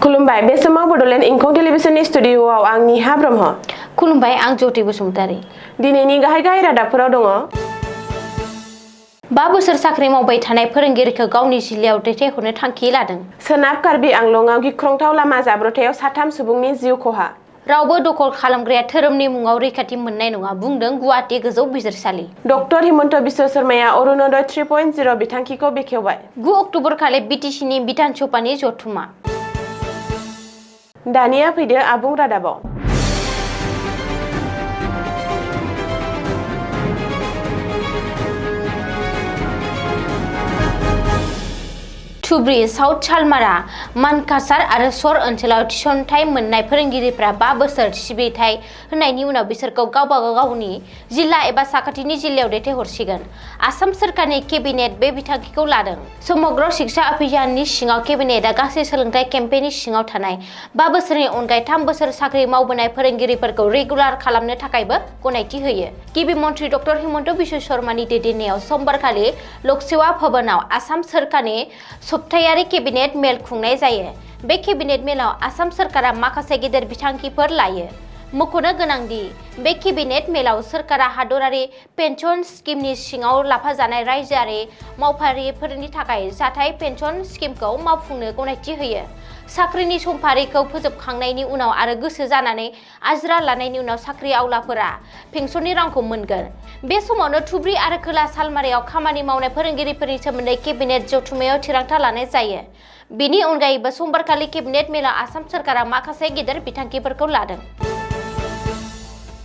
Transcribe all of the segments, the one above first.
खुलुमबाय बे समाव बडलेण्ड इंखं टेलिभिजननि स्टुडिअआव आं निहा ब्रह्म। खुलुमबाय आं ज्योति बसुमतारी। दिनैनि गाहाय रादाबफोराव दङ। 5 बोसोर साख्रि मावबाय थानाय फोरोंगिरिखौ गावनि जिल्लायाव दैथायहरनो थांखि लादों। सोनाब कार्बि आंलंआव गिख्रंथाव लामा जाब्रबथायाव 3 सुबुंनि जिउ खहा। रावबो दखल खालामग्राया धोरोमनि मुङाव रैखाथि मोननाय नङा बुंदों गुवाहाटी गोजौ बिजिरसालि। डक्टर हिमन्त बिश्व शर्माया अरुणोदय 3.0 बिथांखिखौ बेखेवबाय। 9 अक्ट'बर खालि बिटिसिनि बिधान सभानि जथुमा। दानिया फैदो आबुं रादाबाव। धुब्री, साउथ सालमारा, मानकासार आरो सर ओनसोलाव थिसनथाइ मोननाय फोरोंगिरिफ्रा 5 बोसोर सिबिथाय होनायनि उनाव बिसोरखौ गावनि जिल्ला एबा साखाथिनि जिल्लायाव दैथायहरसिगोन। आसाम सोरखारनि केबिनेट बे बिथांखिखौ लादों। समग्र शिक्षा अभियाननि सिङाव केबिनेटआ गासै सोलोंथाइ केम्पेइननि सिङाव थानाय 5 बोसोरनि अनगायै 3 बोसोर साख्रि मावबोनाय फोरोंगिरिफोरखौ रेगुलार खालामनो थाखायबो गनायथि होयो। गिबि मन्थ्रि डक्टर हिमन्त बिश्व शर्मानि दैदेननायाव समबारखालि लकसेवा भवनाव आसाम सोरखारनि सप्तायारि केबिनेट मेल खुंनाय जायो। बे केबिनेट मेलाव आसाम सोरखारा माखासे गेदेर बिथांखिफोर लायो। मख'नो गोनांदि बे केबिनेट मेलाव सोरखारा हादरारि पेन्सन स्किमनि सिङाव लाफाजानाय रायजोआरि मावफारियाफोरनि थाखाय जाथाय पेन्सन स्किमखौ मावफुंनो गनायथि होयो। साख्रिनि समफारिखौ फोजोबखांनायनि उनाव आरो गोसो जानानै आजिरा लानायनि उनाव साख्रि आवलाफोरा पेन्सननि रांखौ मोनगोन। बे समावनो धुब्री आरो खोला सालमारायाव खामानि मावनाय फोरोंगिरिफोरनि सोमोन्दै केबिनेट जथुम्मायाव थिरांथा लानाय जायो। बेनि अनगायैबो समबारखालि केबिनेट मेलाव आसाम सोरखारा माखासे गेदेर बिथांखिफोरखौ लादों।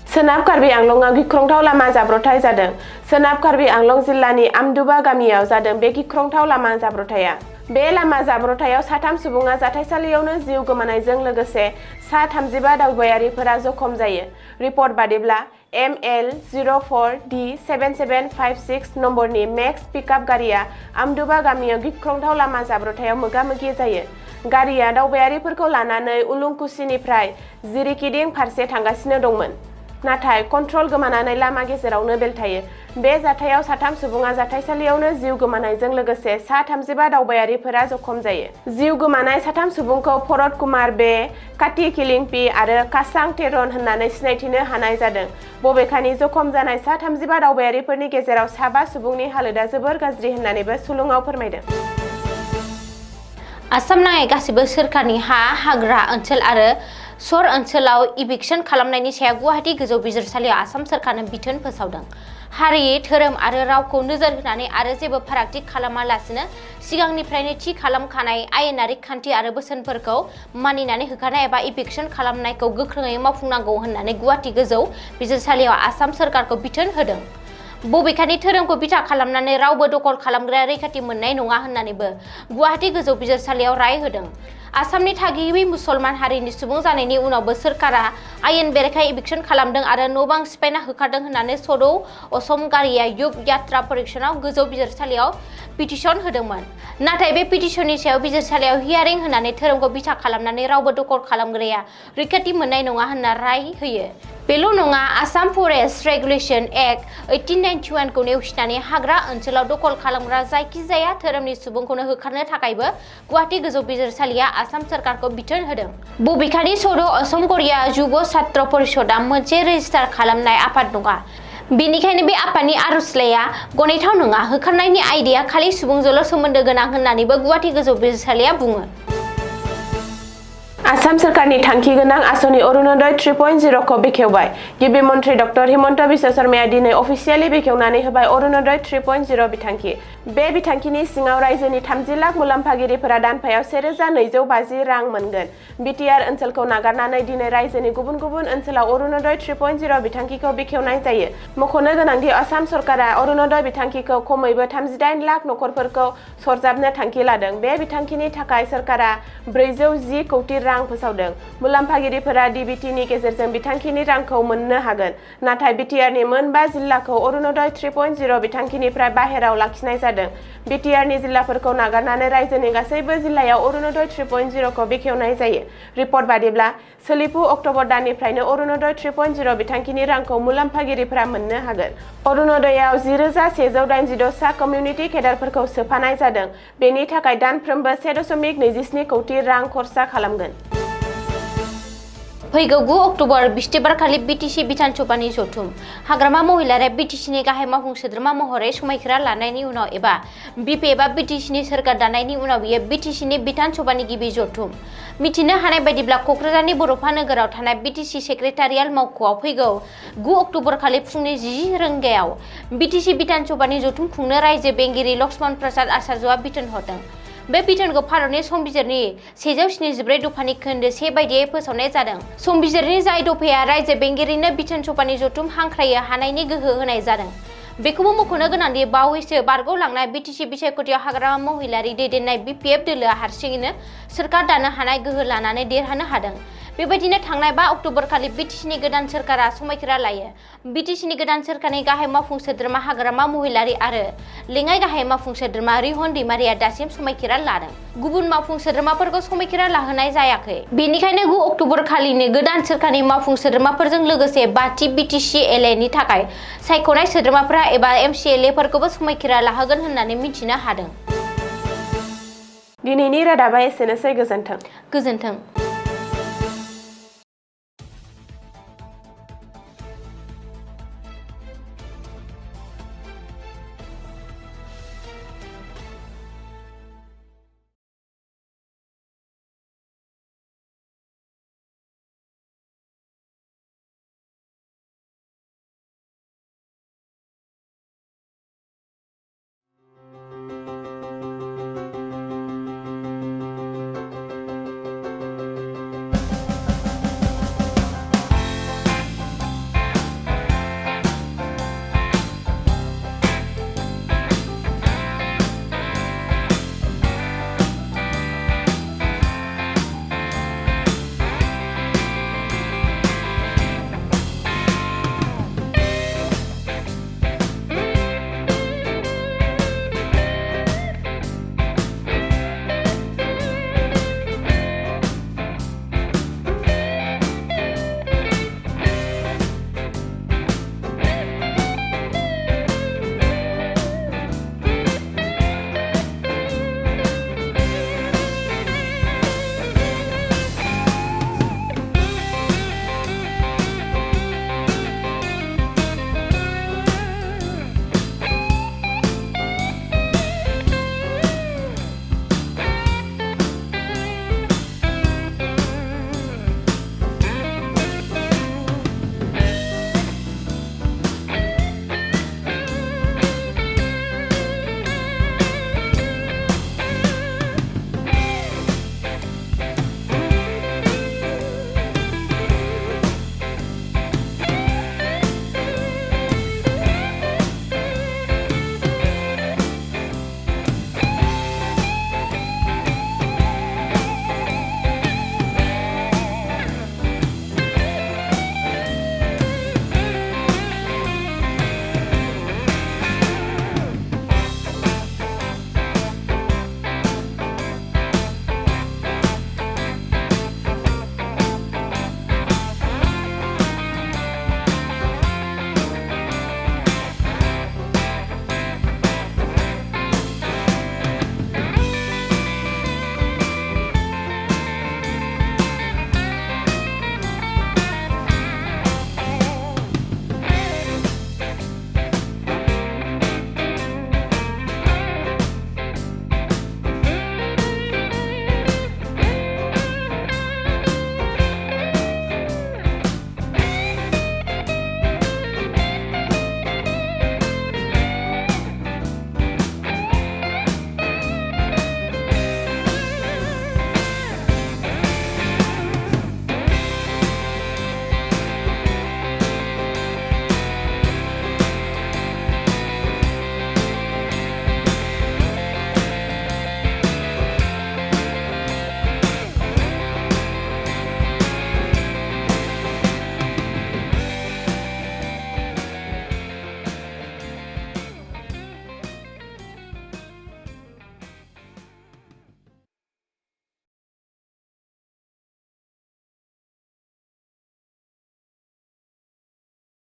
सोनाब कार्बि आंलंआव गिख्रंथाव लामा जाब्रबथाय जादों। सोनाब कार्बि आंलं जिल्लानि आमदुबा गामियाव जादों बे गिख्रंथाव लामा जाब्रबथाया। बे लामा जाब्रबथायाव 3 सुबुङा जाथायसालियावनो जिउ गोमानायजों लोगोसे 35 दावबायारिफोरा जखम जायो। रिपर्ट बादिब्ला ML 04D7756 नम्बरनि मेक्स पिकआप गारिया आमदुबा गामियाव गिख्रंथाव लामा जाब्रबथायाव मोगा-मोगि जायो। गारिया दावबायारिफोरखौ लानानै उलुंकुसिनिफ्राय जिरिकिदिं फारसे थांगासिनो दंमोन। नाथाय कन्ट्रल गोमानानै लामा गेजेरावनो बेलथायो। बे जाथायाव 3 सुबुङा जाथायसालियावनो जिउ गोमानायजों लोगोसे 35 दावबायारिफोरा जखम जायो। जिउ गोमानाय 3 सुबुंखौ भरत कुमार बे, काति किलिंपि आरो कासां तेरन होननानै सिनायथिनो हानाय जादों। बबेखानि जखम जानाय 35 दावबायारिफोरनि गेजेराव 5 सुबुंनि हालोदा जोबोर गाज्रि होननानैबो सुलुङाव फोरमायदों। आसाम नाङै गासिबो सोरखारनि हाग्रा ओनसोल आरो सर ओनसोलाव इभिक्सन खालामनायनि सायाव गुवाहाटी गोजौ बिजिरसालियाव आसाम सोरखारनो बिथोन फोसावदों। हारि, धोरोम आरो रावखौ नोजोर होनानै आरो जेबो फारागथि खालामालासिनो सिगांनिफ्रायनो थि खालामखानाय आयेनारि खान्थि आरो बोसोनफोरखौ मानिनानै होखानाय एबा इभिक्सन खालामनायखौ गोख्रोङै मावफुंनांगौ होननानै गुवाहाटी गोजौ बिजिरसालियाव आसाम सोरखारखौ बिथोन होदों। बबेखानि धोरोमखौ बिथा खालामनानै रावबो दखल खालामग्राया रैखाथि मोननाय नङा होननानैबो गुवाहाटी गोजौ बिजिरसालियाव राय होदों। आसामनि थागिबि मुसलमान हारिनि सुबुं जानायनि उनावबो सोरखारा आयेन बेरेखायै इभिक्सन खालामदों आरो न'-बां सिफायना होखारदों होननानै सदौ असम गारिया युग यात्रा परिषदआव गोजौ बिजिरसालियाव पिटिसन होदोंमोन। नाथाय बे पिटिसननि सायाव बिजिरसालियाव हियारिं होनानै धोरोमखौ बिथा खालामनानै रावबो दखल खालामग्राया रैखाथि मोननाय नङा होनना राय होयो। बेल' नङा, आसाम फरेस्ट रेगुलेशन एक्ट 1891 खौ नेवसिनानै हाग्रा ओनसोलाव दखल खालामग्रा जायखिजाया धोरोमनि सुबुंखौनो होखारनो थाखायबो गुवाहाटी गोजौ बिजिरसालिया आसाम सोरखारखौ बिथोन होदों। बबेखानि सदौ असम गरिया युब छात्र परिषदआ मोनसे रेजिस्टार खालामनाय आफाद नङा। बेनिखायनो बे आफादनि आर'जलाइया गनायथाव नङा। होखारनायनि आयदाया खालि सुबुंजोंल' सोमोन्दो गोनां होननानैबो गुवाहाटी गोजौ बिजिरसालिया बुङो। आसाम सोरखारनि थांखि गोनां आसनि अरुणोदय 3.0 खौ बेखेवबाय। गिबि मन्थ्रि डक्टर हिमन्त बिश्व शर्माया दिनै अफिसियेलि बेखेवनानै होबाय अरुणोदय 3.0 बिथांखि। बे बिथांखिनि सिङाव रायजोनि 30 लाख मुलाम्फागिरिफोरा दानफायाव 1250 रां मोनगोन। बिटिआर ओनसोलखौ नागारनानै दिनै रायजोनि गुबुन गुबुन ओनसोलाव अरुणोदय 3.0 बिथांखिखौ बेखेवनाय जायो। मख'नो गोनांदि आसाम सरकारा अरुणोदय बिथांखिखौ खमैबो 38 लाख नखरफोरखौ सरजाबनो थांखि लादों। बे बिथांखिनि थाखाय सरकारा 410 कौटि रां रां फोसावदों। मुलाम्फागिरिफोरा DBTनि गेजेरजों बिथांखिनि रांखौ मोननो हागोन, नाथाय BTRनि मोन 5 जिल्लाखौ अरुणोदय 3.0 बिथांखिनिफ्राय बाहेराव लाखिनाय जादों। BTRनि जिल्लाफोरखौ नागारनानै रायजोनि गासैबो जिल्लायाव अरुणोदय 3.0 खौ बेखेवनाय जायो। रिपर्ट बादिब्ला सोलिफु अक्ट'बर दाननिफ्रायनो अरुणोदय 3.0 बिथांखिनि रांखौ मुलाम्फागिरिफोरा मोननो हागोन। अरुणोदयआव 10,186 सा कमिउनिटि केडारफोरखौ सोफानाय जादों। बेनि थाखाय दानफ्रोमबो 1.27 कौटि रां खरसा खालामगोन। फैगौ 9 अक्ट'बर बिस्तिबारखालि BTC बिधानसभानि जथुम। हाग्रामा महिलारिया BTCनि गाहाय मावफुं सोद्रोमा महरै समायखिरा लानायनि उनाव एबा BP एबा BTCनि सोरखार दानायनि उनाव बियो BTCनि बिधानसभानि गिबि जथुम। मिथिनो हानाय बायदिब्ला क'क्राझारनि बर'फा नोगोराव थानाय BTC सेक्रेटारियेट मावख'आव फैगौ 9 अक्ट'बर खालि फुंनि 10 रिंगायाव BTC बिधानसभानि जथुम खुंनो रायजो बेंगिरि लक्ष्मण प्रसाद आचार्यआ बिथोन हरदों। बे बिथोनखौ भारतनि संबिजिरनि 174 दफानि खोन्दो 1 बायदियै फोसावनाय जादों। संबिजिरनि जाय दफाया रायजो बेंगिरिनो बिथोन सभानि जथुम हांख्रायनो हानायनि गोहो होनाय जादों। बेखौबो मख'नो गोनांदि बावैसो बारग'लांनाय BTC बिसायख'थियाव हाग्रामा महिलारि दैदेननाय BPF दोलोआ हारसिङैनो सोरखार दानो हानाय गोहो लानानै देरहानो हादों। बेबायदिनो थांनाय 5 अक्ट'बर खालि BTCनि गोदान सोरखारा समायखिरा लायो। BTCनि गोदान सोरखारनि गाहाय मावफुं सोद्रोमा हाग्रामा महिलारि आरो लेङाइ गाहाय मावफुं सोद्रोमा रिहन दैमारिया दासिम समायखिरा लादों। गुबुन मावफुं सोद्रोमाफोरखौ समायखिरा लाहोनाय जायाखै। बेनिखायनो 9 अक्ट'बर खालिनो गोदान सोरखारनि मावफुं सोद्रोमाफोरजों लोगोसे 5थि BTC LA नि थाखाय सायख'नाय सोद्रोमाफोरा एबा MCLA फोरखौबो समायखिरा लाहोगोन होननानै मिथिनो हादों। दिनैनि रादाबा एसेनोसै। गोजोन्थों। गोजोन्थों।